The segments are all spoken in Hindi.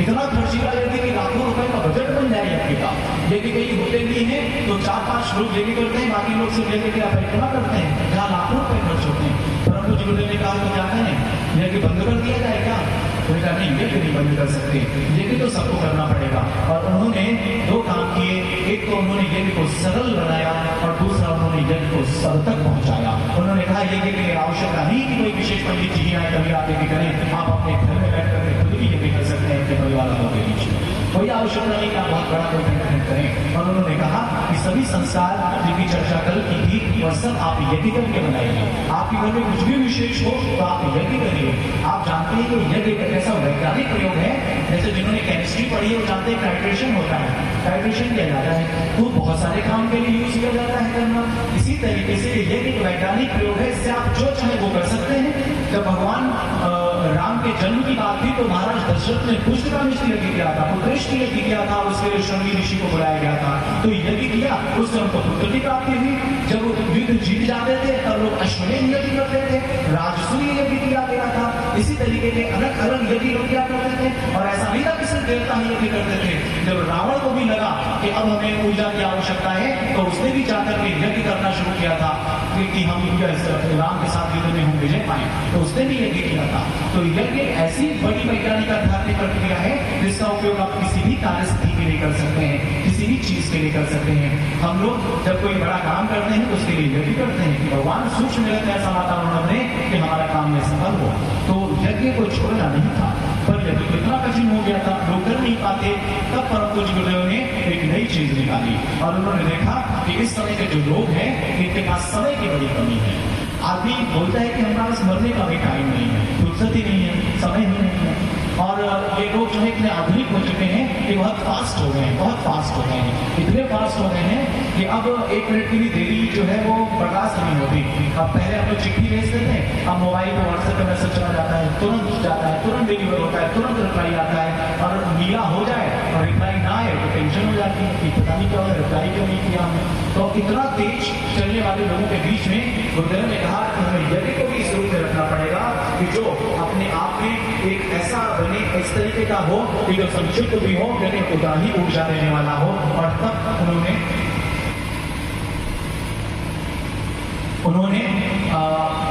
इतना खर्चीला यज्ञ कि लाखों रुपए का बजट बन जाए यज्ञ का। यज्ञ कई होते भी हैं तो 4-5 लोग यज्ञ करते हैं, बाकी लोग सिर्फ यज्ञ की परिक्रमा करते हैं, जहाँ लाखों रुपए खर्च होते हैं। परम पूज्य गुरुदेव ने कहा तो क्या करें, यज्ञ बंद कर दिया जाए क्या? उन्होंने कहा नहीं, यज्ञ नहीं बंद कर सकते, यज्ञ तो सबको करना पड़ेगा। और उन्होंने 2 काम किए, एक तो उन्होंने यज्ञ को सरल बनाया और दूसरा उन्होंने यज्ञ को सब तक पहुंचाया। उन्होंने कहा यज्ञ के लिए आवश्यकता नहीं कि कोई विशेष पंडित जी आए तभी आप यज्ञ करें, आप अपने घर में बैठ करके खुद भी यज्ञ कर सकते हैं अपने परिवार वालों के बीच में, कोई आवश्यकता नहीं कि आप बहुत बड़ा कोई संगठन करें। और उन्होंने कहा कि सभी संस्कार जिनकी चर्चा कल की थी वह सब आप यज्ञ करके बनाइए। आपके घर में कुछ भी विशेष हो तो आप यज्ञ करिए। आप जानते हैं कि यज्ञ एक ऐसा वैज्ञानिक प्रयोग है, जैसे जिन्होंने केमिस्ट्री पढ़ी है वो जानते हैं टाइट्रेशन होता है, टाइट्रेशन किया जाता है तो बहुत सारे काम के लिए यूज किया जाता है करना। इसी तरीके से यज्ञ एक वैज्ञानिक प्रयोग है, इससे आप जो चाहे वो कर सकते हैं। जब भगवान राम के जन्म की बात थी तो महाराज दशरथ ने पुष्ट का निश्चय यज्ञ किया था, पुत्रेष्टि यज्ञ किया था, उसके लिए शृंगी ऋषि को बुलाया गया था, तो यज्ञ किया, उससे उनको पुत्र की प्राप्ति हुई। जब वो युद्ध जीत जाते थे तब लोग अश्वमेध यज्ञ करते थे, राजसूय यज्ञ किया गया था। इसी तरीके के अलग अलग यज्ञ लोग किया करते थे। और ऐसा नहीं था कि सिर्फ देवता ही यज्ञ करते थे, जब रावण को भी लगा कि अब हमें ऊर्जा की आवश्यकता है तो उसने भी जाकर के यज्ञ करना शुरू किया था कि हम राम के साथ युद्ध में हम विजय पाए, तो उसने भी यज्ञ किया था। तो यज्ञ ऐसी बड़ी वैज्ञानिक आध्यात्मिक प्रक्रिया है जिसका उपयोग आप किसी भी कार्य सिद्धि के लिए कर सकते हैं, किसी भी चीज के लिए कर सकते हैं। हम लोग जब कोई बड़ा काम करते हैं तो उसके लिए यज्ञ करते हैं कि भगवान सूक्ष्म जगत में ऐसा वातावरण बने कि हमारा काम में सफल हो। तो यज्ञ को छोड़ना नहीं था, पर यज्ञ तो इतना कठिन हो गया था, लोग कर नहीं पाते। तब परम पूज्य गुरुदेव ने एक नई चीज निकाली और उन्होंने देखा कि इस समय के जो लोग हैं इनके पास समय की बड़ी कमी है। आदमी बोलता है कि हमारे पास मरने का भी टाइम नहीं है, फुर्सत ही नहीं है, समय ही नहीं है। और ये लोग जो है इतने आधुनिक हो चुके हैं कि बहुत फास्ट हो गए हैं, बहुत फास्ट हो गए हैं, इतने फास्ट हो गए हैं कि अब 1 मिनट की भी देरी जो है वो बर्दाश्त नहीं होती। अब पहले हम लोग चिट्ठी भेजते थे, अब मोबाइल पे व्हाट्सएप पे मैसेज चला जाता है, तुरंत जाता है, तुरंत डिलीवर होता है, तुरंत रिप्लाई आता है। और मिला हो जाए और रिप्लाई ना आए तो टेंशन हो जाती है कि पता नहीं क्या हो, रिप्लाई क्यों नहीं किया हमने। तो इतना तेज चलने वाले लोगों के बीच में गुरुदेव ने कहा कि हमें यज्ञ को भी इस रूप में रखना पड़ेगा कि जो अपने आप में एक ऐसा बने, इस तरीके का हो कि जो संक्षिप्त भी हो लेकिन उतना ही ऊर्जा देने वाला हो। और तब उन्होंने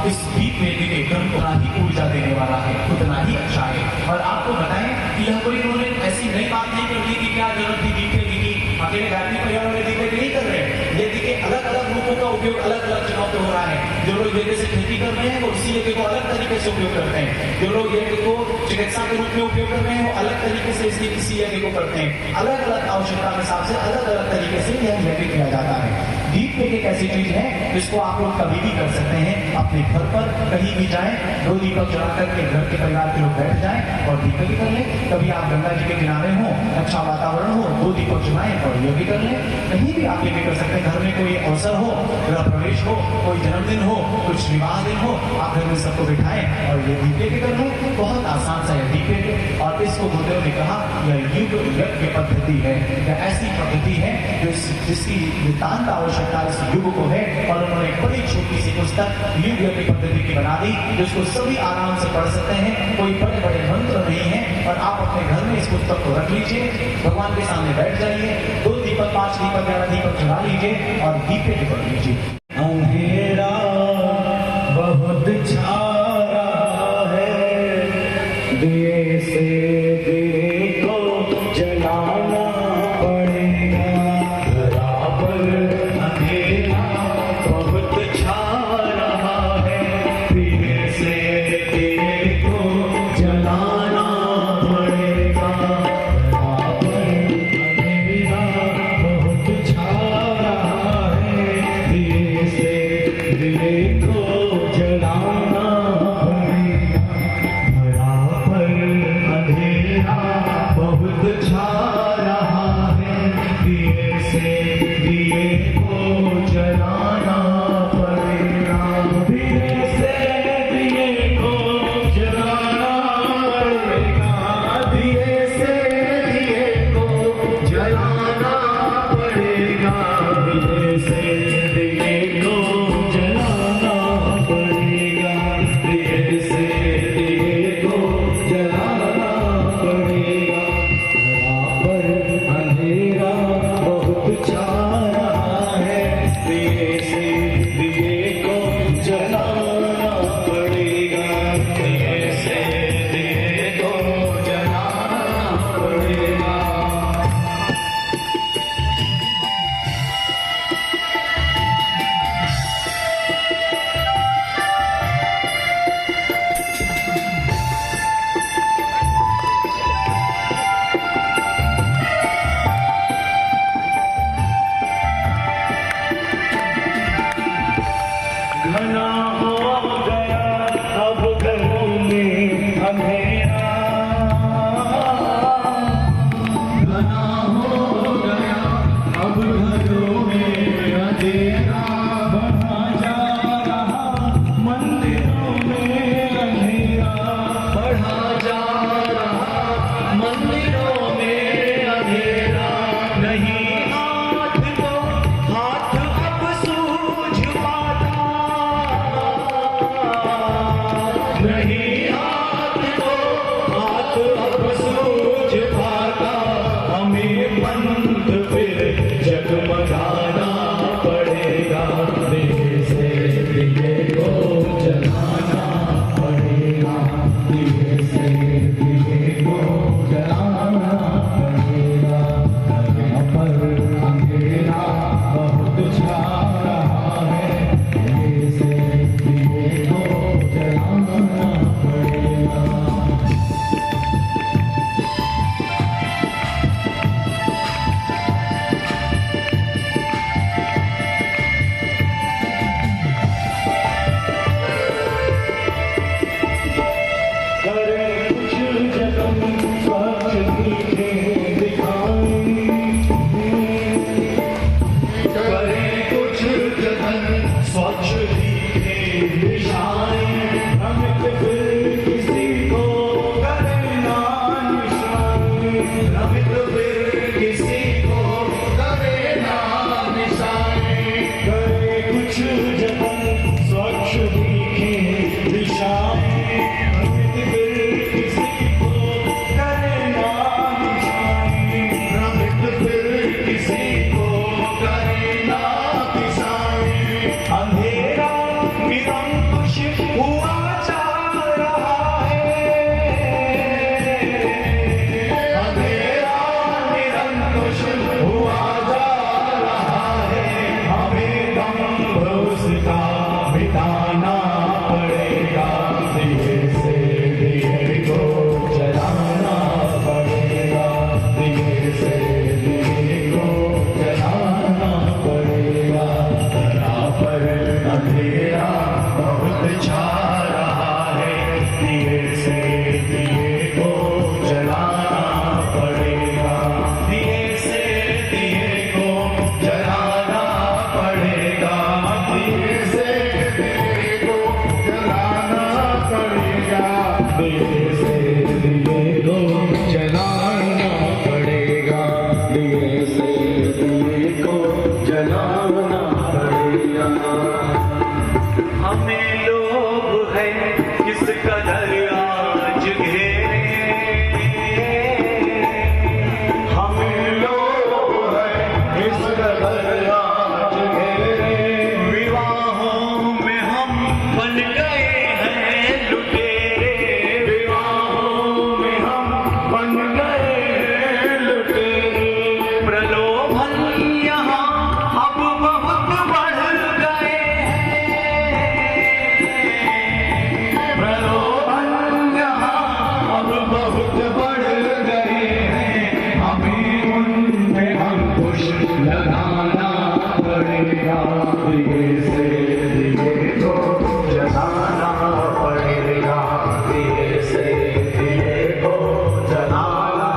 इस गीत में भी एकदम उतना ही ऊर्जा देने वाला है, उतना ही अच्छा है। और आपको बताएं कि यह कोई उन्होंने ऐसी नई बात नहीं कर दी कि क्या जरूरत थी गीत की, अकेले गायत्री परिवार वाले दीपक नहीं कर रहे हैं। ये देखिए अलग अलग रूपों का उपयोग अलग अलग जगहों पे हो रहा है। जो लोग यज्ञ से खेती कर रहे हैं वो इसी यज्ञ को अलग तरीके से उपयोग करते हैं, जो लोग यज्ञ को चिकित्सा के रूप में उपयोग कर रहे हैं वो अलग तरीके से इसलिए किसी यज्ञ को करते हैं। अलग अलग आवश्यकता के हिसाब से अलग अलग तरीके से यह यज्ञ किया जाता है। दीप एक ऐसी चीज है जिसको आप लोग कभी भी कर सकते हैं, अपने घर पर कहीं भी जाएं, 2 दीपक जला करके घर के परिवार के लोग बैठ जाएं और दीपक कर लें। कभी आप गंगा जी के किनारे हो, अच्छा वातावरण हो, 2 दीपक जलाएं और यज्ञ कर लें। कहीं भी आप यज्ञ कर सकते हैं। घर में कोई अवसर हो, गृह प्रवेश हो, कोई जन्मदिन हो, कुछ विवाह दिन हो, आप घर में सबको बिठाएं और ये दीप यज्ञ कर लें। बहुत आसान सा है दीप यज्ञ। और इसको गुरुदेव ने कहा यह युग यज्ञ पद्धति है, यह ऐसी पद्धति है जिसकी नितांत आवश्यकता इस युग को है। और उन्होंने एक बड़ी छोटी सी पुस्तक युग यज्ञ पद्धति की बना दी जिसको सभी आराम से पढ़ सकते हैं, कोई बड़े बड़े मंत्र नहीं है। और आप अपने घर में इस पुस्तक को रख लीजिए, भगवान के सामने बैठ जाइए, 2 दीपक 5 दीपक 11 दीपक जला लीजिए और दीप यज्ञ पढ़ लीजिए। अंधेरा बहुत छा रहा है, दिए से दिए को जलाना पड़ेगा। बराबर अंधेरा बहुत छा रहा है, दिए से दिए को जलाना पड़ेगा। बराबर अंधेरा बहुत छा रहा है, दिए से भ्रमित फिर किसी को करे ना निशाएं, करे कुछ जतन स्वच्छ दिखे दिशाएं, भ्रमित फिर किसी को करे ना निशाएं, भ्रमित फिर किसी को करे ना दिशाएं, अंधेरा निरंकुश हुआ जा रहा है, अंधेरा निरंकुश हुआ जा रहा है, हमें दम्भ उसका मिटाना पड़ेगा, दिए से दिए को जलाना पड़ेगा, दिए से दिए को जलाना पड़ेगा, धरा पर अंधेरा बहुत छा रहा है, दिए से दिए को जलाना पड़ेगा, दिए से दिए को जलाना पड़ेगा, दिए से दिए को जलाना पड़ेगा, दिए से दिए को जलाना पड़ेगा, दिए से दिए को जलाना पड़ेगा। हमें लोभ है किस कदर आज घेरे, हमें लोभ है किस कदर आज घेरे, विवाहों में हम बन गए हैं लुटेरे, विवाहों में हम बन गए हैं लुटेरे, प्रलोभन यहाँ अब बहुत बढ़ गए हैं, प्रलोभन यहाँ अब बहुत बढ़ गए हैं, हमें उनमें अंकुश लगाना पड़ेगा, दिए से दिए को जलाना पड़ेगा, दिए से दिए को जलाना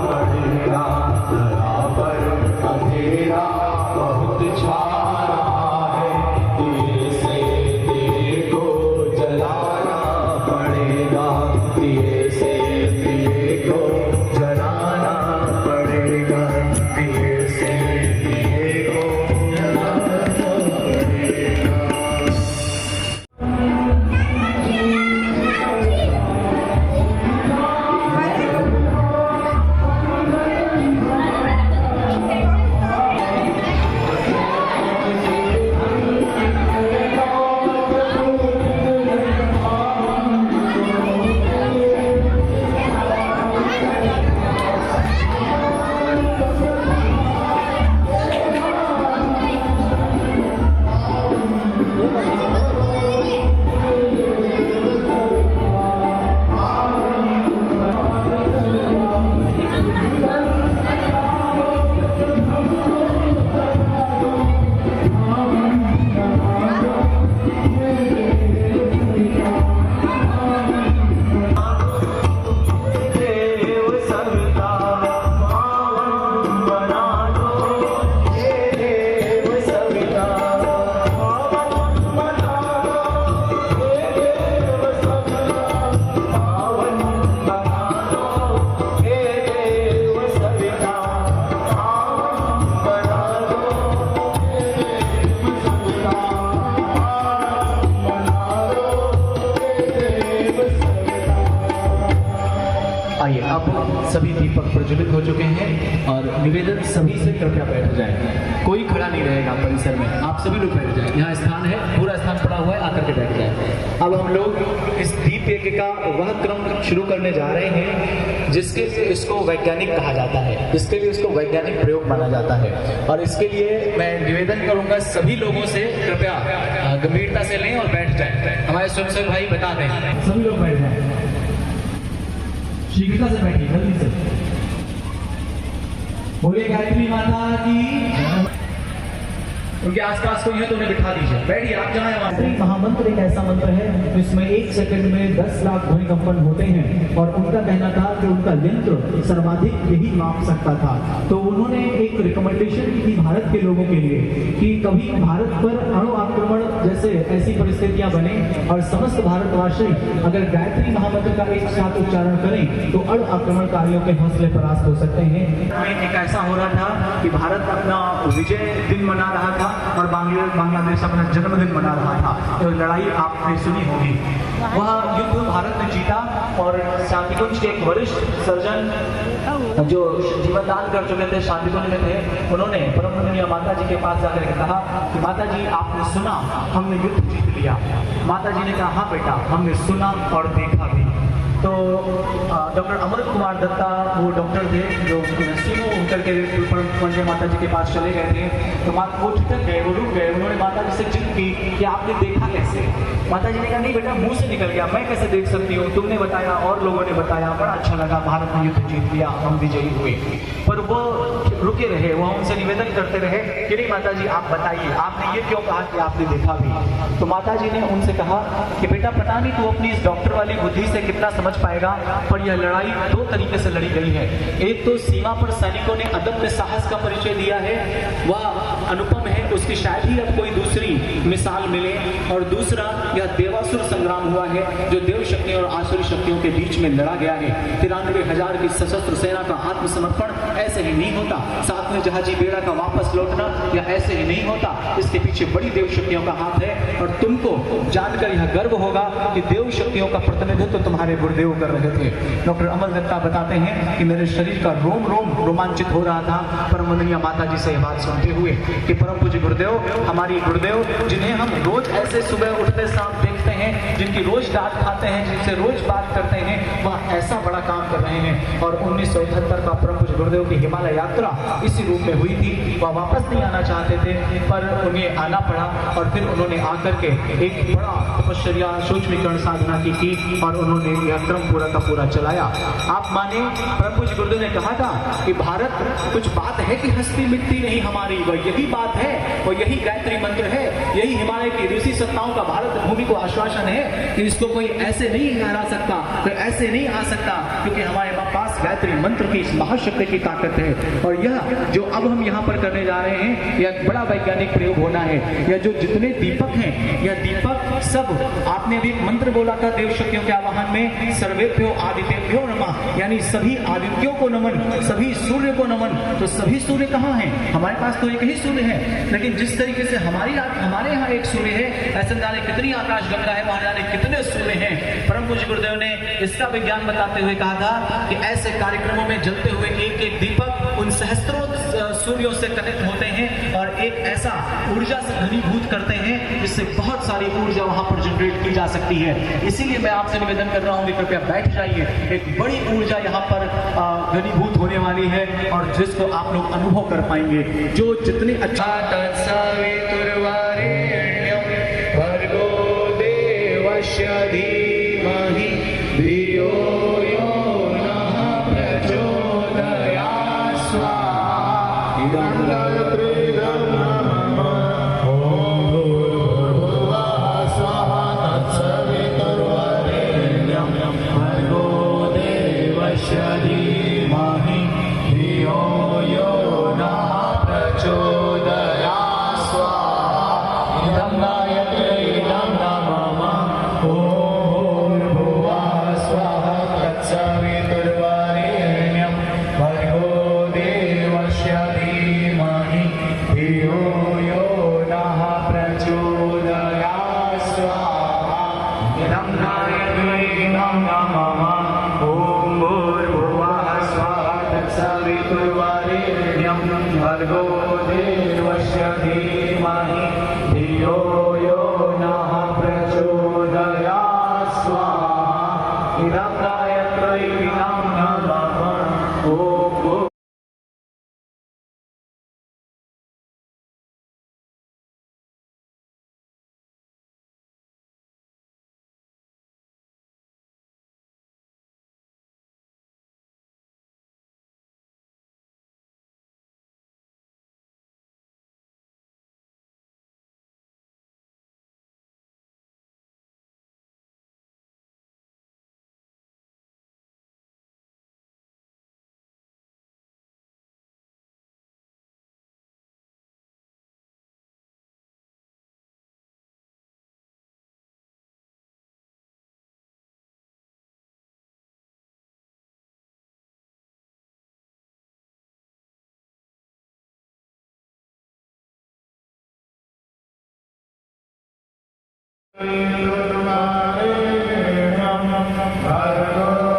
पड़ेगा, धरा पर अंधेरा बहुत छा रहा है, दिए से दिए को जलाना पड़ेगा, दिए से दिए को जलाना पड़ेगा, दिए से दिए को जलाना पड़ेगा। देव सविता पावन बना दो, हे देव सविता पावन बना दो, हे देव सविता पावन बना दो, हे देव सविता पावन बना दो, हे देव सविता पावन बना दो, हे देव सविता। आइए, अब सभी दीपक प्रज्वलित हो चुके हैं और निवेदन सभी से कृपया बैठ जाए, कोई खड़ा नहीं रहेगा परिसर में, आप सभी लोग बैठ जाए, यहाँ स्थान है, पूरा स्थान पड़ा हुआ है, आकर के बैठ जाए। अब हम लोग इस दीप यज्ञ का वह क्रम शुरू करने जा रहे हैं जिसके इसको वैज्ञानिक कहा जाता है, इसके लिए इसको वैज्ञानिक प्रयोग माना जाता है, और इसके लिए मैं निवेदन करूंगा सभी लोगों से कृपया गंभीरता से लें और बैठ जाए। हमारे स्वयंसेवक भाई बता दें, सभी लोग बैठ जाए, शीघ्रता से बैठिए, जल्दी से बोलिए गायत्री माता की। उनके आसपास कोई है तो उन्हें बिठा दीजिए, बैठिए आप जहाँ गायत्री महामंत्र एक ऐसा मंत्र है जिसमें 1 सेकंड में 10 लाख ध्वनि कंपन होते हैं और उनका कहना था कि उनका यंत्र सर्वाधिक यही माप सकता था। तो उन्होंने एक रिकमेंडेशन की थी भारत के लोगों के लिए कि कभी भारत पर अणु आक्रमण जैसे ऐसी परिस्थितियां बने और समस्त भारतवासी अगर गायत्री महामंत्र का एक साथ उच्चारण करें तो अणु आक्रमणकारियों के हौसले परास्त हो सकते हैं। एक ऐसा हो रहा था कि भारत अपना विजय दिन मना रहा था और बांग्लादेश अपना जन्मदिन मना रहा था। तो लड़ाई आपने सुनी होगी, वह युद्ध भारत ने जीता और शांतिकुंज के एक वरिष्ठ सर्जन जो जीवन दान कर चुके थे, शांतिकुंज में थे, उन्होंने परम पूजनीय माता जी के पास जाकर के कहा कि माता जी आपने सुना हमने युद्ध जीत लिया। माता जी ने कहा हाँ बेटा हमने सुना और देखा भी। तो डॉक्टर अमृत कुमार दत्ता वो डॉक्टर थे जो सीमो उतर के पंजय माता जी के पास चले गए थे। तो वो ठिठक गए, वो रुक गए। उन्होंने माता जी से जिद की कि आपने देखा कैसे? माता जी ने कहा नहीं बेटा मुंह से निकल गया, मैं कैसे देख सकती हूँ, तुमने बताया और लोगों ने बताया, बड़ा अच्छा लगा, भारत ने युद्ध जीत लिया, हम विजयी हुए। पर वो रुके रहे, वो उनसे निवेदन करते रहे कि नहीं माता जी आप बताइए आपने ये क्यों कहा कि आपने देखा भी? तो माता जी ने उनसे कहा कि बेटा पता नहीं तू अपनी इस डॉक्टर वाली बुद्धि से कितना समझ पाएगा, पर यह लड़ाई 2 तरीके से लड़ी गई है। एक तो सीमा पर सैनिकों ने अदम्य साहस का परिचय दिया है, वह अनुपम है, उसकी शायद ही अब कोई दूसरी मिसाल मिले। और दूसरा यह देवासुर संग्राम हुआ है जो देव शक्तियों और आसुरी शक्तियों के बीच में लड़ा गया है। 93,000 की सशस्त्र सेना का आत्मसमर्पण ऐसे ही नहीं होता, साथ में जहाजी बेड़ा का वापस लौटना यह ऐसे ही नहीं होता, इसके पीछे बड़ी देव शक्तियों का हाथ है। और तुमको जानकर यह गर्व होगा कि देव शक्तियों का प्रतिनिधित्व तुम्हारे गुरुदेव कर रहे थे। डॉक्टर अमर दत्ता बताते हैं कि मेरे शरीर का रोम रोम रोमांचित हो रहा था परम वंदनीय माता जी से यह बात सुनते हुए कि परम पूज्य गुरुदेव, हमारी गुरुदेव जिन्हें हम रोज ऐसे सुबह उठते शाम देखते हैं, जिनकी रोज डांट खाते हैं, जिनसे रोज बात करते हैं, वह ऐसा बड़ा काम कर रहे हैं। और 1978 का परम पूज्य गुरुदेव की हिमालय यात्रा इसी रूप में हुई थी। वह वापस नहीं आना चाहते थे पर उन्हें आना पड़ा और फिर उन्होंने आकर के एक बड़ा तपश्चर्या सूक्ष्मीकरण साधना की थी और उन्होंने यह क्रम पूरा का पूरा चलाया। आप माने परम पूज्य गुरुदेव ने कहा था कि भारत कुछ बात है कि हस्ती मिटती नहीं हमारी, वह यही बात है, वह यही गायत्री मंत्र है, यही हिमालय की ऋषि सत्ताओं का भारत भूमि को आश्वासन है कि इसको कोई ऐसे नहीं हरा सकता, कोई ऐसे नहीं आ सकता, क्योंकि हमारे पास गायत्री मंत्र की इस महाशक्ति की ताकत है। और यह जो अब हम यहाँ पर करने जा रहे हैं यह बड़ा वैज्ञानिक प्रयोग होना है। यह जो जितने दीपक हैं यह दीपक सब, आपने भी एक मंत्र बोला था देव शक्तियों के आवाहन में, सर्वेभ्यो आदित्यभ्यो नमः, यानी सभी आदित्यों को नमन, सभी सूर्य को नमन। तो सभी सूर्य कहाँ हैं? हमारे पास तो एक ही सूर्य है, लेकिन जिस तरीके से हमारे यहाँ एक सूर्य है, ऐसे जाने कितनी आकाश गंगा है, वहां जाने कितने सूर्य हैं। परम पूज्य गुरुदेव ने इसका विज्ञान बताते हुए कहा था कि ऐसे कार्यक्रमों में जलते हुए एक एक दीपक उन सहस्त्रों सूर्यों से कनेक्ट होते हैं और एक ऐसा ऊर्जा से घनीभूत करते हैं जिससे बहुत सारी ऊर्जा वहां पर जनरेट की जा सकती है। इसीलिए मैं आपसे निवेदन कर रहा हूं कि कृपया बैठ जाइए, एक बड़ी ऊर्जा यहाँ पर घनीभूत होने वाली है और जिसको आप लोग अनुभव कर पाएंगे। जो जितने अच्छा धीमहि धियो यो नः प्रचोदयात् स्वाहा। इदं गायत्रीदं नमः। ॐ भूर्भुवः स्वः तत्सवितुर्वरेण्यं भर्गो देवस्य धीमहि धियो यो नः प्रचोदयात् स्वाहा। इदं गायत्रीदं नमः। ॐ तुम्हारे हम भगवान